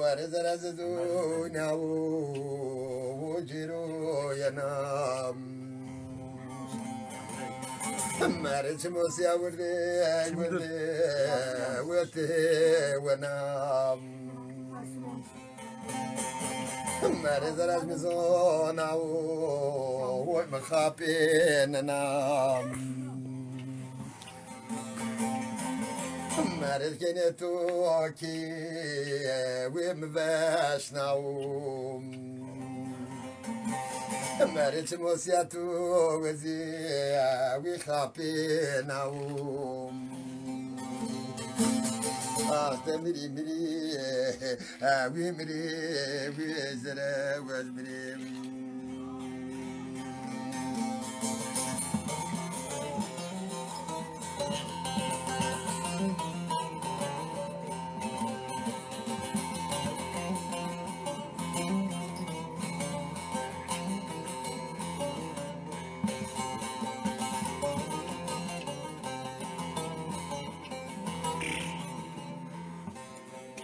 وارد رزدونا وجرو ينام مارج موسيا وردي ونام مارز راز مزونا ومخابين نام مارز كنتو كي ومباشنا مارج موسيا تو وزي وخابين مري وزرا وزمري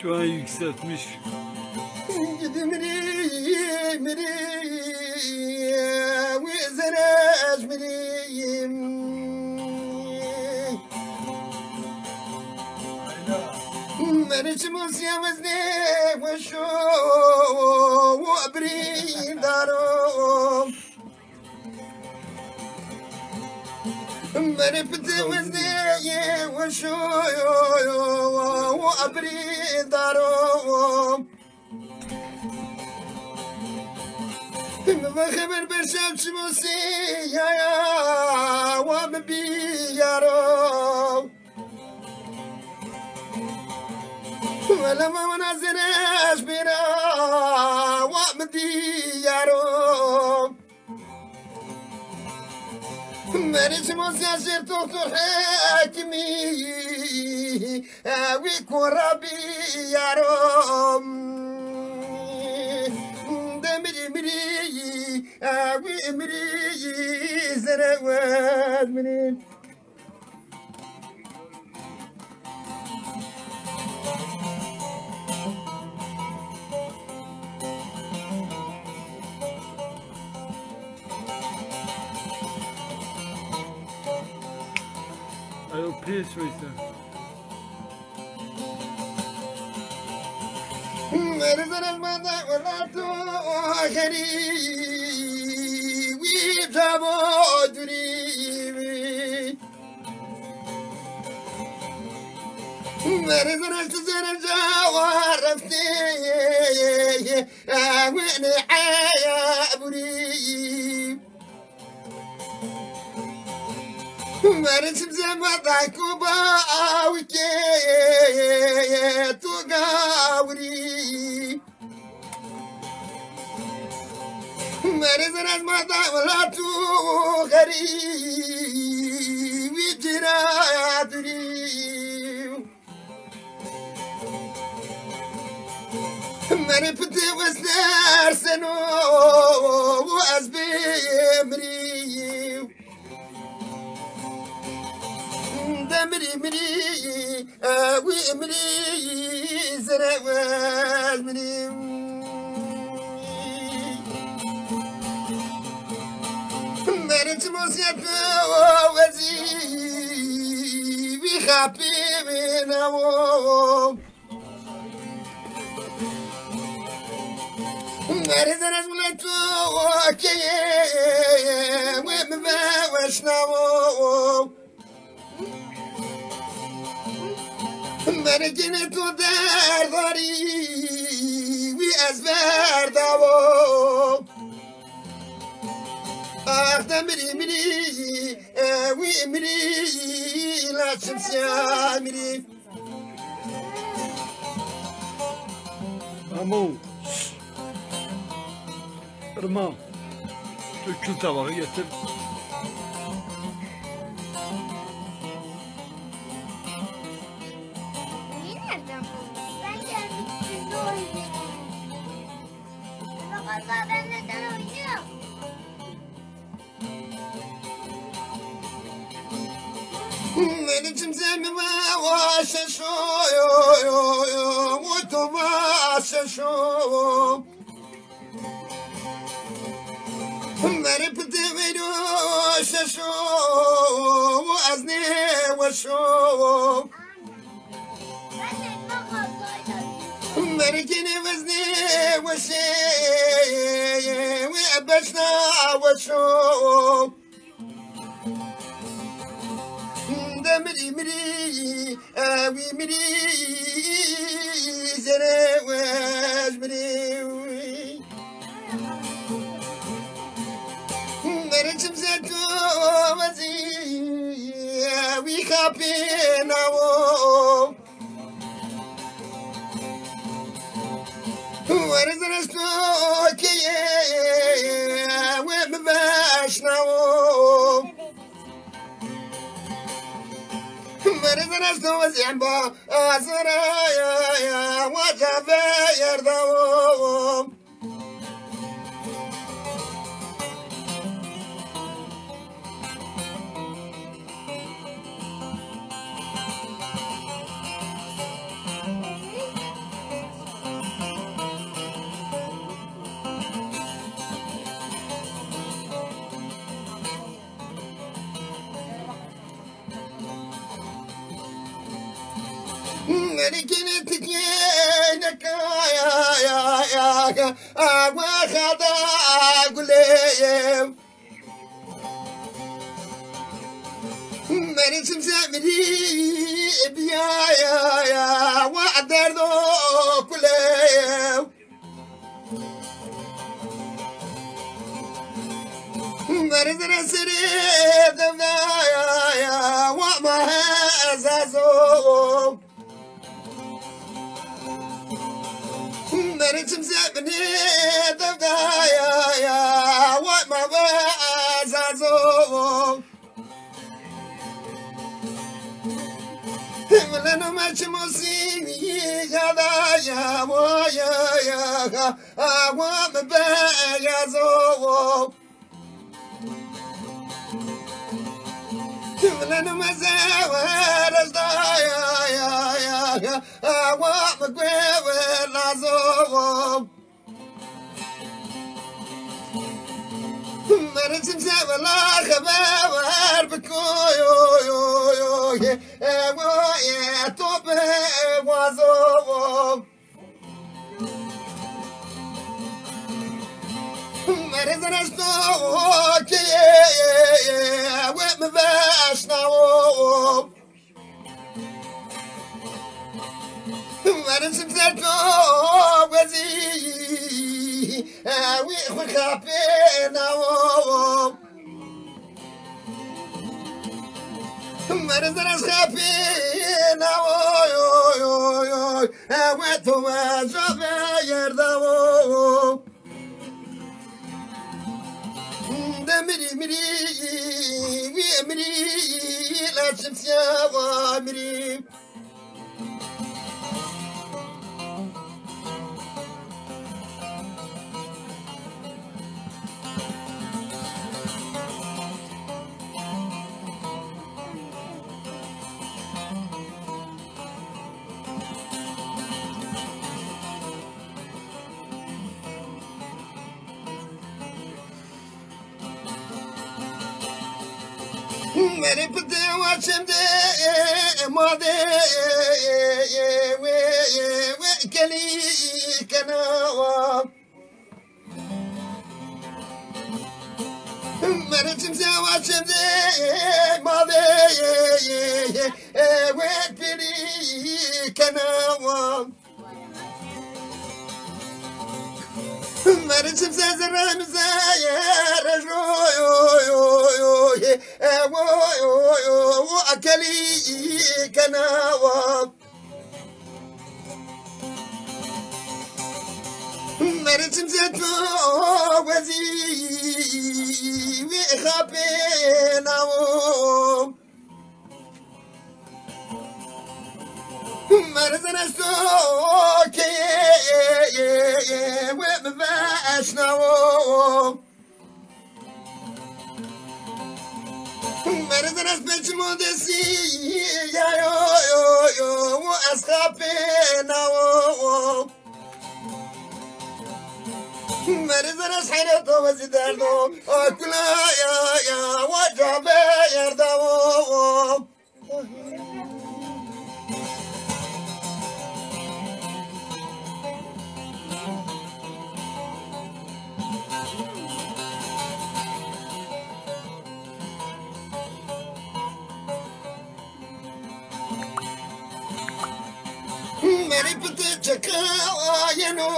Şu an yükseltmiş. Gidimri وزراج مريم مرش موسيا وزني وشو وابريم دارو مرفت وزني وشو وابريم دارو خبر برشم شموسي يا ومبي يا رو ولما منازناش بيرا ومدي يا رو مريش موسي عشير دكتور حاكمي ويكون ربي يا رو مري زروات منين Ayol pes şoysa. مرزنا الماضي ولا تؤخري ويجابودري مرزنا تزر الجوار رفتي وين حيا بري مرز بزمضة كوبا وكي تقاوري مرزنا المضى ولا تغري وجراتري مرفتي وسنار سنو وأزبمري دمري مري ومري زرواز مري مرت موسيقى وزي بخابي بناو مرت رجلتو كي ومبا وشناو مرجنة دار داري وأزبار داو أخدمري مري ومري لا شمس يا مري Amo. Irmağım. Şu kül tabağı getir. Vallahi ben neden oynuyorum? Beni مرزم زمما واششو وتما ششو مرب دميرو ششو وأزني وشو مركني وزني وشي وأبشنا وشو دمري مري أوي مري زري وجبري مرجم زيتو وزي أوي خابينا و ورزرستو كي ومباشنا و مرزرستو وزي عمبا أزرايا وجابي يردو مركني تكينك يا وخدا قليم مرسم زمري بيا يا وعدر ذو كليم مرزنا سريد يا وما هزازو مرسم زمني يا وما هزازو لنا ما تموسيني يا ويا وما بيازو لنا ما زاور يا وما قوي لازو مرسم زاولا خبر بكويو يا توب وازو مرزنا ستوكي ومباشنا مرسم زرتو وزي وخافينا مرزنا خافينا وتو زوفي يردو مري لا شمس يا ضامري مري بدي واشمدي ماضي وكلي كنوا مري تمسي واشمدي ماضي وكلي كنوا مرسم زازر مزاير أكلي كناوى مرسم زاتو وزي وخابيناو مرزنا سوكي ومباشناو مرزنا مرزنا اسمك مودسي يا يو واسخابنا مرزنا سحيرته وزدارده كلا يا وجبه يردو Mary Patricia, you know,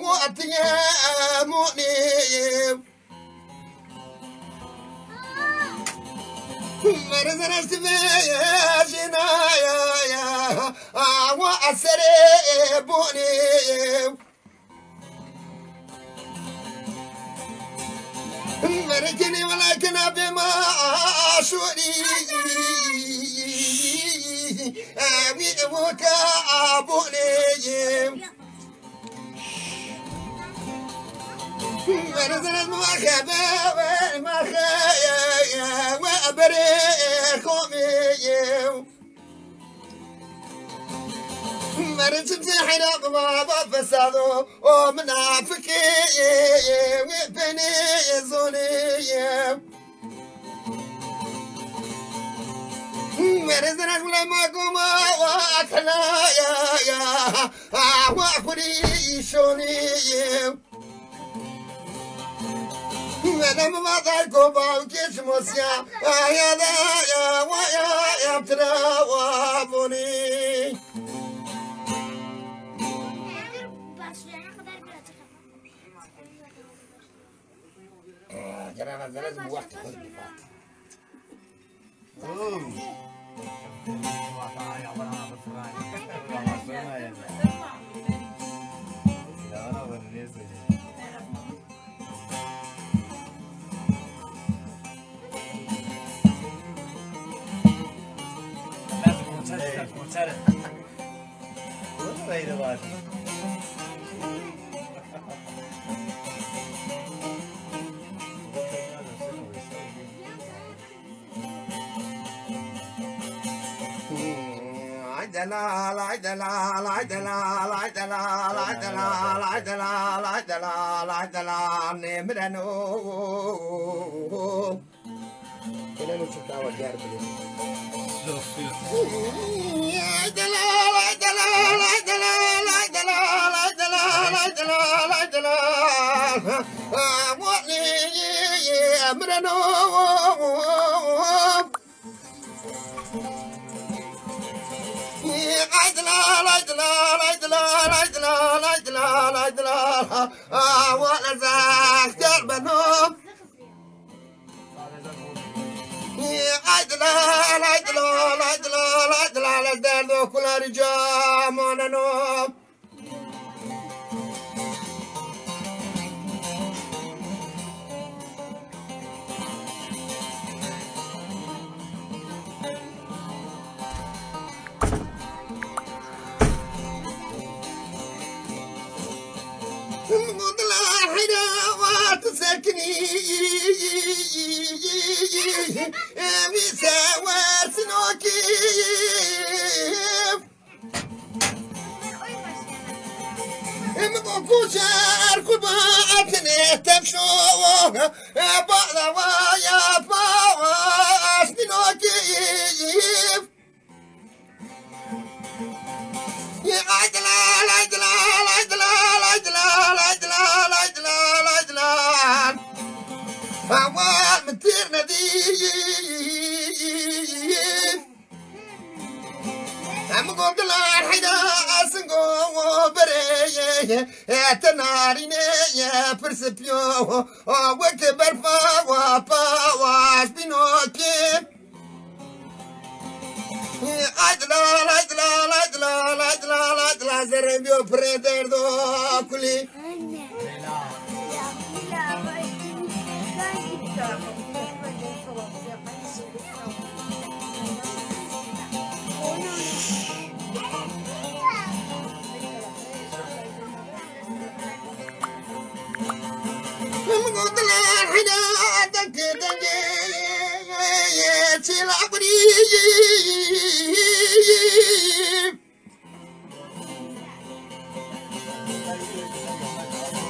what the morning. Mary the rest of it, I want I said it, Bonnie. Mary can even like an abima, shorty. We walk up on him. Where is it? My hair, where a better call me. Marriage is a head up of a saddle, or Manafiki, with penny is on it. Where is it? What would he show me? When I'm about to go back, get some more. I am after the money.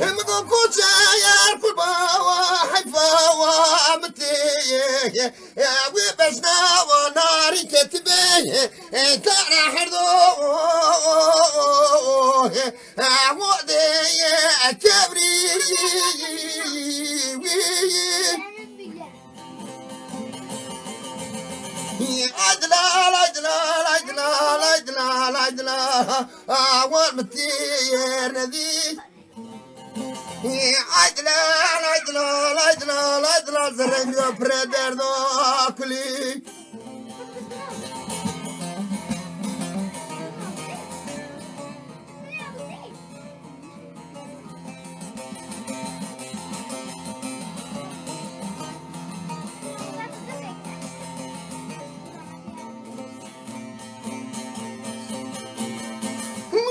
مقام كوتا يا القربة وحيفا وامتي وبسنا وناري كتبه ترى حردو عودي كبري عدلال عدلال عدلال عدلال عدلال وامتي ندي عدلال عدلال عدلال عدلال زرنجو بريدر دو كلي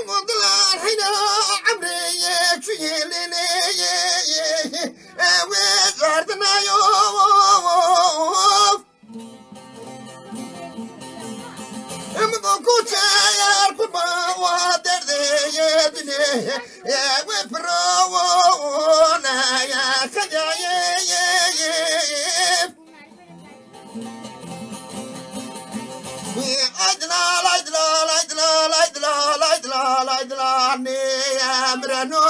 عدلال حينا عمري يكفي ليلي وزارتنا يوم مقام كوتا يا القربة ودردي يدني يا وفرونا يا خجايا عدلال عدلال عدلال عدلال عدلال عدلال يا مرنو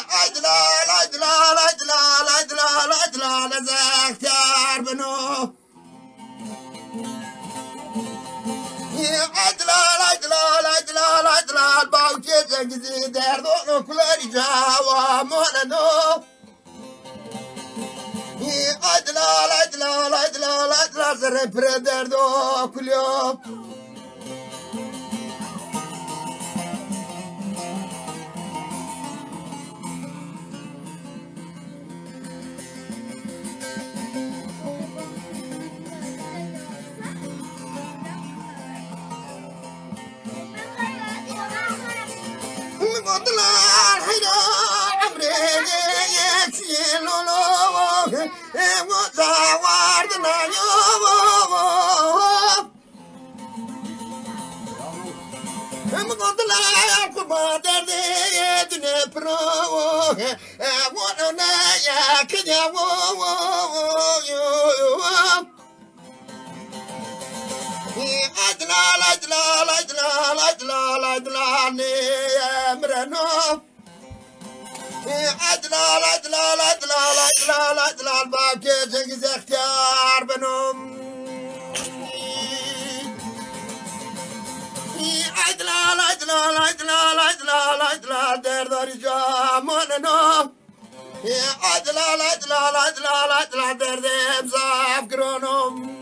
عدلال عدلال عدلال عدلال عدلال زاختار بنو عدلال عدلال عدلال عدلال باوكي زنجزي دردو كل رجاوة موننو عدلال عدلال عدلال عدلال زري بريدردو كل يوم عدلال حينا عمري يكفي لولو وزاوردنا يوم عدلال قربة دردي دني برو وانا يا كنيا عدلال عدلال عدلال عدلال عدلال يا مرنو عدلال عدلال عدلال عدلال عدلال باكي جنجز اختيار بنوم عدلال عدلال عدلال عدلال عدلال دير رجال موننو عدلال عدلال عدلال عدلال دير بزاف قرونهم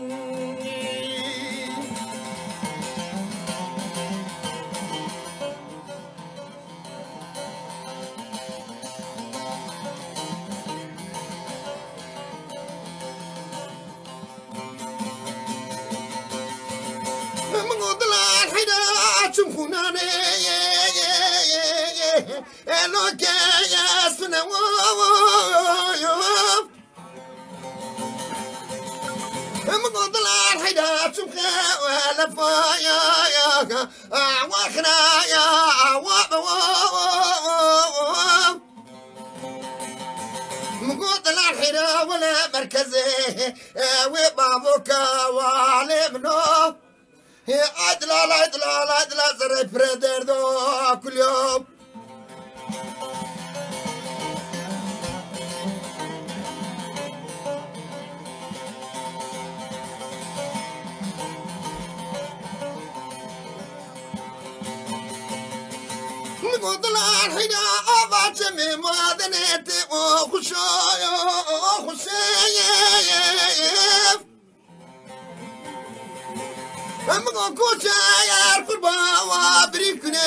عدلال حينا تشوفوناني لو كان سنو عدلال حينا تشوفها ولا فايا واخنا يا عدلال حينا ولا مركزي وبابوك وعلمنو عدلال عدلال عدلال زري بريدر دو كل يوم عدلال حينا أبعتمي مادنيتي وخشايا مقام كوتا يا القربة وبريكني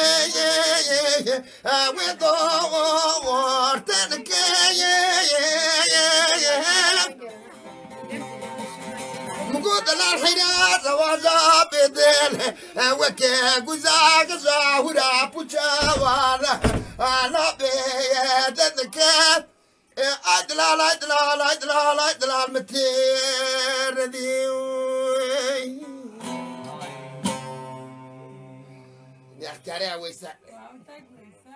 ودورتنك مقودنا الحياة زواجا بدل وكي قزاق زاورا بوشاوانا أنا بيدنك عدلال عدلال عدلال عدلال متير ديو نختاري ويسا Wow, tak, Lisa.